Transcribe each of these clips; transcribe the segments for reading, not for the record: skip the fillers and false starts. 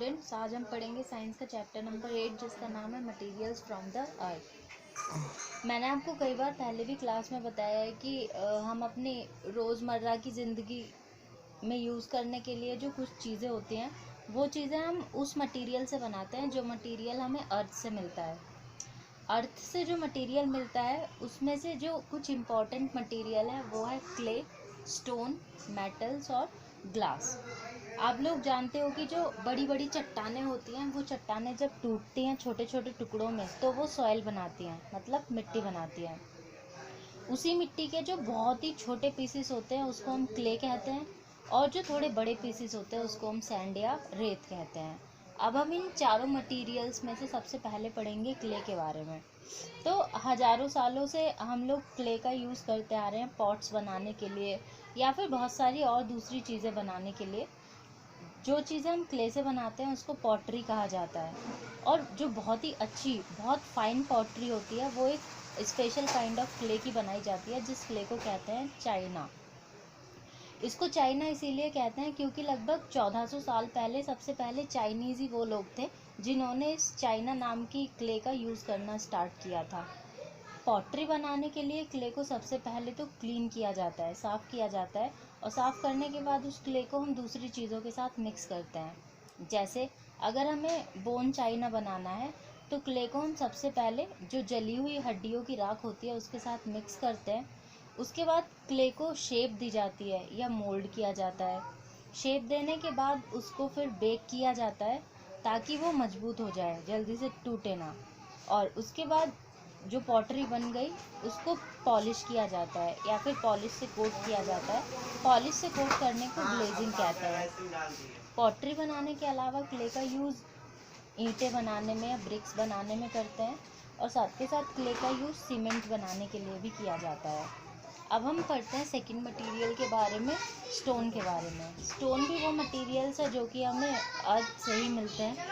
Students, आज हम पढ़ेंगे साइंस का चैप्टर नंबर 8 जिसका नाम है मटेरियल्स फ्रॉम द अर्थ। मैंने आपको कई बार पहले भी क्लास में बताया है कि हम अपनी रोज़मर्रा की ज़िंदगी में यूज़ करने के लिए जो कुछ चीज़ें होती हैं वो चीज़ें हम उस मटेरियल से बनाते हैं जो मटेरियल हमें अर्थ से मिलता है। अर्थ से जो मटेरियल मिलता है उसमें से जो कुछ इम्पॉर्टेंट मटेरियल है वो है क्ले, स्टोन, मेटल्स और ग्लास। आप लोग जानते हो कि जो बड़ी बड़ी चट्टानें होती हैं वो चट्टानें जब टूटती हैं छोटे छोटे टुकड़ों में तो वो सॉइल बनाती हैं, मतलब मिट्टी बनाती हैं। उसी मिट्टी के जो बहुत ही छोटे पीसेस होते हैं उसको हम क्ले कहते हैं और जो थोड़े बड़े पीसेस होते हैं उसको हम सैंड या रेत कहते हैं। अब हम इन चारों मटेरियल्स में से सबसे पहले पढ़ेंगे क्ले के बारे में। तो हज़ारों सालों से हम लोग क्ले का यूज़ करते आ रहे हैं पॉट्स बनाने के लिए या फिर बहुत सारी और दूसरी चीज़ें बनाने के लिए। जो चीज़ें हम क्ले से बनाते हैं उसको पॉटरी कहा जाता है। और जो बहुत ही अच्छी, बहुत फाइन पॉटरी होती है वो एक स्पेशल काइंड ऑफ क्ले की बनाई जाती है जिस क्ले को कहते हैं चाइना। इसको चाइना इसीलिए कहते हैं क्योंकि लगभग 1400 साल पहले सबसे पहले चाइनीज़ ही वो लोग थे जिन्होंने इस चाइना नाम की क्ले का यूज़ करना स्टार्ट किया था। पॉटरी बनाने के लिए क्ले को सबसे पहले तो क्लीन किया जाता है, साफ़ किया जाता है और साफ़ करने के बाद उस क्ले को हम दूसरी चीज़ों के साथ मिक्स करते हैं। जैसे अगर हमें बोन चाइना बनाना है तो क्ले को हम सबसे पहले जो जली हुई हड्डियों की राख होती है उसके साथ मिक्स करते हैं। उसके बाद क्ले को शेप दी जाती है या मोल्ड किया जाता है। शेप देने के बाद उसको फिर बेक किया जाता है ताकि वो मजबूत हो जाए, जल्दी से टूटे ना। और उसके बाद जो पॉटरी बन गई उसको पॉलिश किया जाता है या फिर पॉलिश से कोट किया जाता है। पॉलिश से कोट करने को ग्लेजिंग कहते हैं। पॉटरी बनाने के अलावा क्ले का यूज़ ईंटें बनाने में या ब्रिक्स बनाने में करते हैं और साथ के साथ क्ले का यूज़ सीमेंट बनाने के लिए भी किया जाता है। अब हम पढ़ते हैं सेकंड मटेरियल के बारे में, स्टोन के बारे में। स्टोन भी वो मटेरियल्स है जो कि हमें अर्थ से ही मिलते हैं।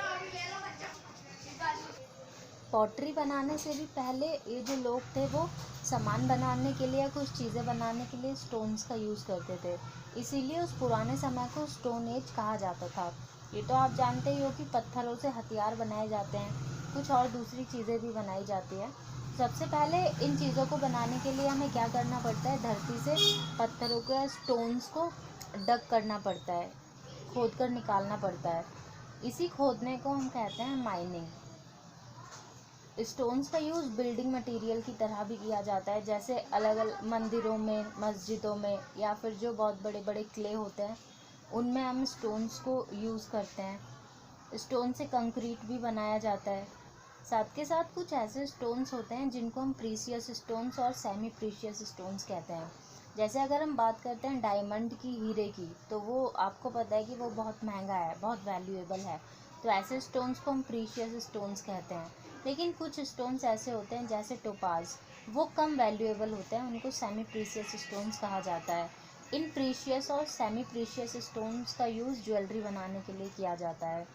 पॉटरी बनाने से भी पहले ये जो लोग थे वो सामान बनाने के लिए या कुछ चीज़ें बनाने के लिए स्टोन्स का यूज़ करते थे, इसीलिए उस पुराने समय को स्टोन एज कहा जाता था। ये तो आप जानते ही हो कि पत्थरों से हथियार बनाए जाते हैं, कुछ और दूसरी चीज़ें भी बनाई जाती हैं। सबसे पहले इन चीज़ों को बनाने के लिए हमें क्या करना पड़ता है, धरती से पत्थरों को या स्टोन्स को डग करना पड़ता है, खोद कर निकालना पड़ता है। इसी खोदने को हम कहते हैं माइनिंग। स्टोन्स का यूज़ बिल्डिंग मटेरियल की तरह भी किया जाता है, जैसे अलग अलग मंदिरों में, मस्जिदों में या फिर जो बहुत बड़े बड़े क्ले होते हैं उनमें हम स्टोन्स को यूज़ करते हैं। स्टोन से कंक्रीट भी बनाया जाता है। साथ के साथ कुछ ऐसे स्टोन्स होते हैं जिनको हम प्रीशियस स्टोन्स और सेमी प्रीशियस स्टोन्स कहते हैं। जैसे अगर हम बात करते हैं डायमंड की, हीरे की, तो वो आपको पता है कि वो बहुत महंगा है, बहुत वैल्यूएबल है, तो ऐसे स्टोन्स को हम प्रीशियस स्टोन्स कहते हैं। लेकिन कुछ स्टोन्स ऐसे होते हैं जैसे टोपाज, वो कम वैल्यूएबल होते हैं, उनको सेमी प्रीशियस स्टोन्स कहा जाता है। इन प्रीशियस और सेमी प्रीशियस स्टोन्स का यूज़ ज्वेलरी बनाने के लिए किया जाता है।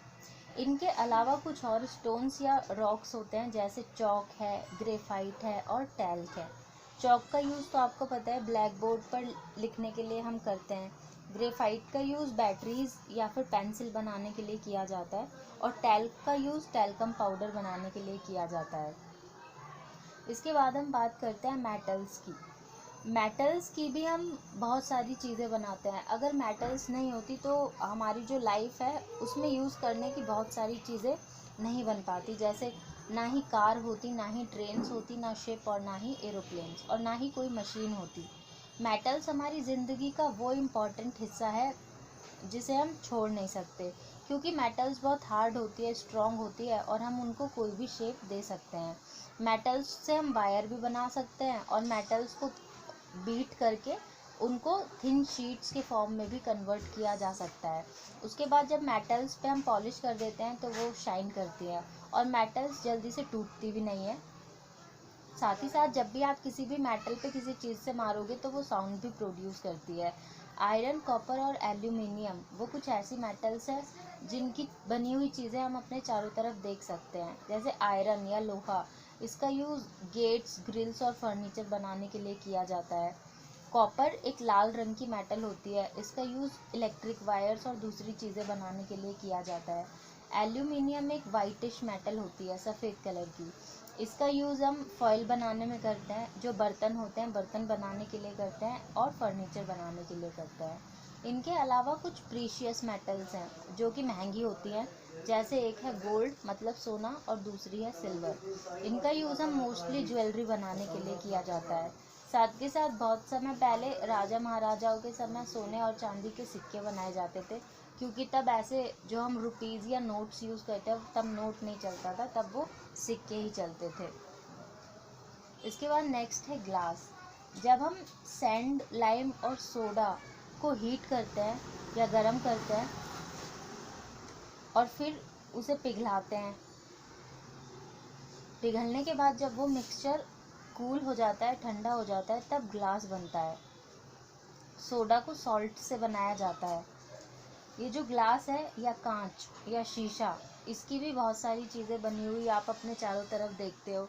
इनके अलावा कुछ और स्टोन्स या रॉक्स होते हैं जैसे चॉक है, ग्रेफाइट है और टैल्क है। चॉक का यूज़ तो आपको पता है ब्लैक बोर्ड पर लिखने के लिए हम करते हैं। ग्रेफाइट का यूज़ बैटरीज या फिर पेंसिल बनाने के लिए किया जाता है और टैल्क का यूज़ टैल्कम पाउडर बनाने के लिए किया जाता है। इसके बाद हम बात करते हैं मेटल्स की। मेटल्स की भी हम बहुत सारी चीज़ें बनाते हैं। अगर मेटल्स नहीं होती तो हमारी जो लाइफ है उसमें यूज़ करने की बहुत सारी चीज़ें नहीं बन पाती, जैसे ना ही कार होती, ना ही ट्रेन्स होती, ना शिप और ना ही एरोप्लेन्स और ना ही कोई मशीन होती। मेटल्स हमारी ज़िंदगी का वो इम्पॉर्टेंट हिस्सा है जिसे हम छोड़ नहीं सकते, क्योंकि मेटल्स बहुत हार्ड होती है, स्ट्रॉन्ग होती है और हम उनको कोई भी शेप दे सकते हैं। मेटल्स से हम वायर भी बना सकते हैं और मेटल्स को बीट करके उनको थिन शीट्स के फॉर्म में भी कन्वर्ट किया जा सकता है। उसके बाद जब मेटल्स पे हम पॉलिश कर देते हैं तो वो शाइन करती है और मेटल्स जल्दी से टूटती भी नहीं है। साथ ही साथ जब भी आप किसी भी मेटल पे किसी चीज़ से मारोगे तो वो साउंड भी प्रोड्यूस करती है। आयरन, कॉपर और एल्यूमिनियम वो कुछ ऐसी मेटल्स हैं जिनकी बनी हुई चीज़ें हम अपने चारों तरफ देख सकते हैं। जैसे आयरन या लोहा, इसका यूज़ गेट्स, ग्रिल्स और फर्नीचर बनाने के लिए किया जाता है। कॉपर एक लाल रंग की मेटल होती है, इसका यूज़ इलेक्ट्रिक वायर्स और दूसरी चीज़ें बनाने के लिए किया जाता है। एल्यूमिनियम एक वाइटिश मेटल होती है, सफ़ेद कलर की। इसका यूज़ हम फॉयल बनाने में करते हैं, जो बर्तन होते हैं बर्तन बनाने के लिए करते हैं, और फर्नीचर बनाने के लिए करते हैं। इनके अलावा कुछ प्रीशियस मेटल्स हैं जो कि महंगी होती हैं, जैसे एक है गोल्ड मतलब सोना और दूसरी है सिल्वर। इनका यूज़ हम मोस्टली ज्वेलरी बनाने के लिए किया जाता है। साथ के साथ बहुत समय पहले राजा महाराजाओं के समय सोने और चांदी के सिक्के बनाए जाते थे, क्योंकि तब ऐसे जो हम रुपीज़ या नोट्स यूज़ करते हैं तब नोट नहीं चलता था, तब वो सिक्के ही चलते थे। इसके बाद नेक्स्ट है ग्लास। जब हम सैंड, लाइम और सोडा को हीट करते हैं या गर्म करते हैं और फिर उसे पिघलाते हैं, पिघलने के बाद जब वो मिक्सचर कूल हो जाता है, ठंडा हो जाता है, तब ग्लास बनता है। सोडा को सॉल्ट से बनाया जाता है। ये जो ग्लास है या कांच या शीशा, इसकी भी बहुत सारी चीज़ें बनी हुई आप अपने चारों तरफ देखते हो।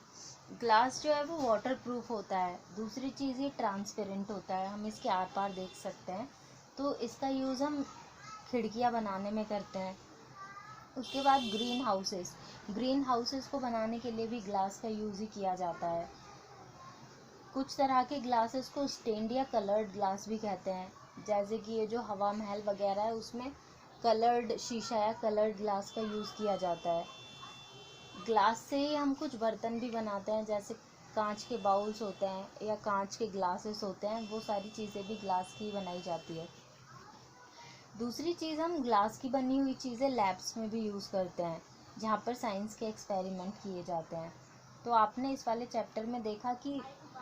ग्लास जो है वो वाटर प्रूफ होता है। दूसरी चीज़ ये ट्रांसपेरेंट होता है, हम इसके आर पार देख सकते हैं। तो इसका यूज़ हम खिड़कियाँ बनाने में करते हैं। उसके बाद ग्रीन हाउसेस को बनाने के लिए भी ग्लास का यूज़ ही किया जाता है। कुछ तरह के ग्लासेस को स्टेन्ड या कलर्ड ग्लास भी कहते हैं, जैसे कि ये जो हवा महल वगैरह है उसमें कलर्ड शीशा या कलर्ड ग्लास का यूज़ किया जाता है। ग्लास से ही हम कुछ बर्तन भी बनाते हैं, जैसे कांच के बाउल्स होते हैं या कांच के ग्लासेस होते हैं, वो सारी चीज़ें भी ग्लास की बनाई जाती है। दूसरी चीज़, हम ग्लास की बनी हुई चीज़ें लैब्स में भी यूज़ करते हैं, जहाँ पर साइंस के एक्सपेरिमेंट किए जाते हैं। तो आपने इस वाले चैप्टर में देखा कि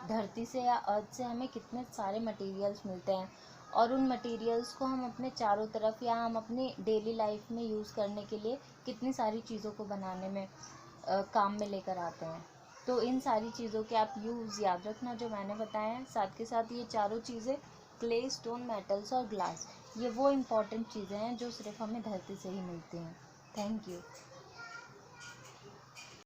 धरती से या अर्थ से हमें कितने सारे मटेरियल्स मिलते हैं, और उन मटेरियल्स को हम अपने चारों तरफ या हम अपनी डेली लाइफ में यूज़ करने के लिए कितनी सारी चीज़ों को बनाने में काम में लेकर आते हैं। तो इन सारी चीज़ों के आप यूज़ याद रखना जो मैंने बताया है। साथ के साथ ये चारों चीज़ें, क्ले, स्टोन, मेटल्स और ग्लास, ये वो इम्पॉर्टेंट चीज़ें हैं जो सिर्फ हमें धरती से ही मिलती हैं। Thank you.